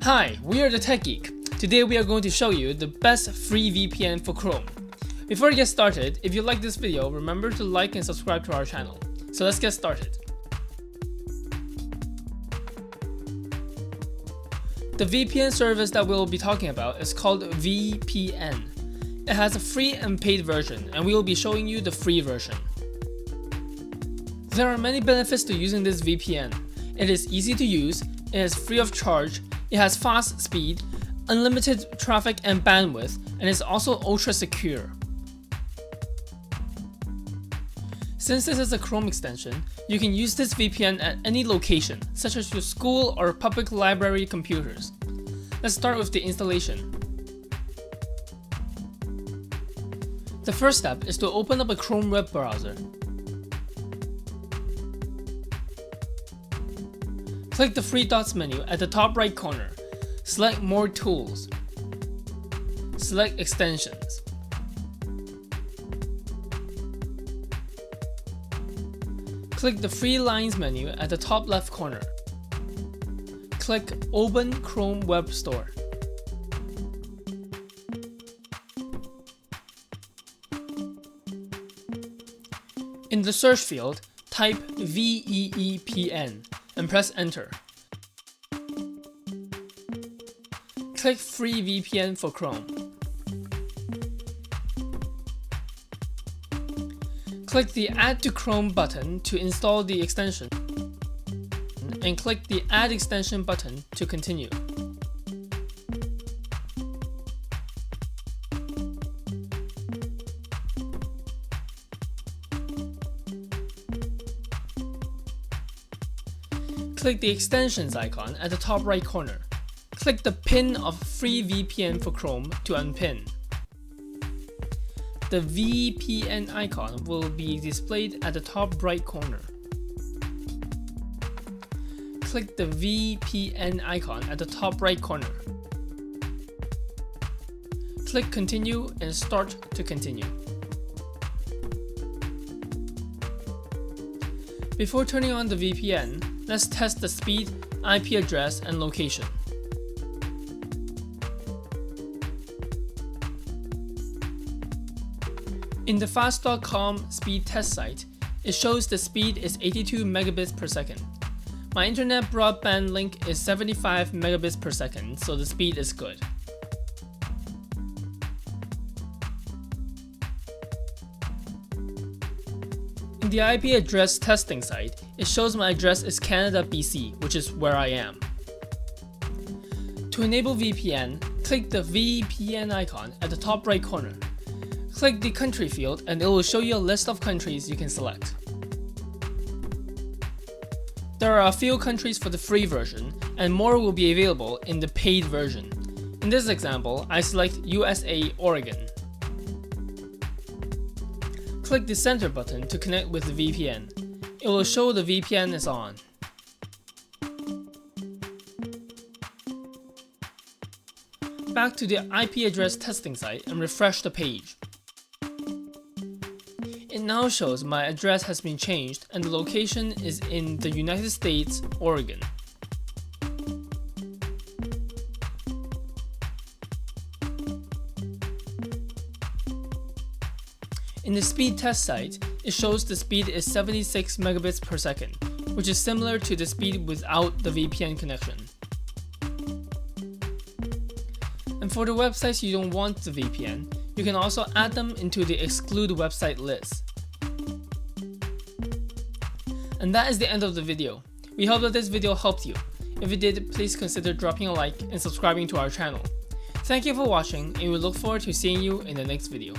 Hi, we are the Tech Geek. Today we are going to show you the best free VPN for Chrome. Before we get started, if you like this video, remember to like and subscribe to our channel. So let's get started. The VPN service that we'll be talking about is called VPN. It has a free and paid version, and we will be showing you the free version. There are many benefits to using this VPN. It is easy to use, it is free of charge, it has fast speed, unlimited traffic and bandwidth, and is also ultra secure. Since this is a Chrome extension, you can use this VPN at any location, such as your school or public library computers. Let's start with the installation. The first step is to open up a Chrome web browser. Click the three dots menu at the top right corner. Select More Tools. Select Extensions. Click the Three Lines menu at the top left corner. Click Open Chrome Web Store. In the search field, type VPN and press Enter. Click Free VPN for Chrome. Click the Add to Chrome button to install the extension, and click the Add Extension button to continue. Click the Extensions icon at the top right corner. Click the pin of Free VPN for Chrome to unpin. The VPN icon will be displayed at the top right corner. Click the VPN icon at the top right corner. Click Continue and Start to continue. Before turning on the VPN, let's test the speed, IP address, and location. In the fast.com speed test site, it shows the speed is 82 megabits per second. My internet broadband link is 75 megabits per second, so the speed is good. In the IP address testing site, it shows my address is Canada, BC, which is where I am. To enable VPN, click the VPN icon at the top right corner. Click the country field and it will show you a list of countries you can select. There are a few countries for the free version, and more will be available in the paid version. In this example, I select USA, Oregon. Click the center button to connect with the VPN. It will show the VPN is on. Back to the IP address testing site and refresh the page. It now shows my address has been changed and the location is in the United States, Oregon. In the speed test site, it shows the speed is 76 megabits per second, which is similar to the speed without the VPN connection. And for the websites you don't want the VPN, you can also add them into the exclude website list. And that is the end of the video. We hope that this video helped you. If it did, please consider dropping a like and subscribing to our channel. Thank you for watching, and we look forward to seeing you in the next video.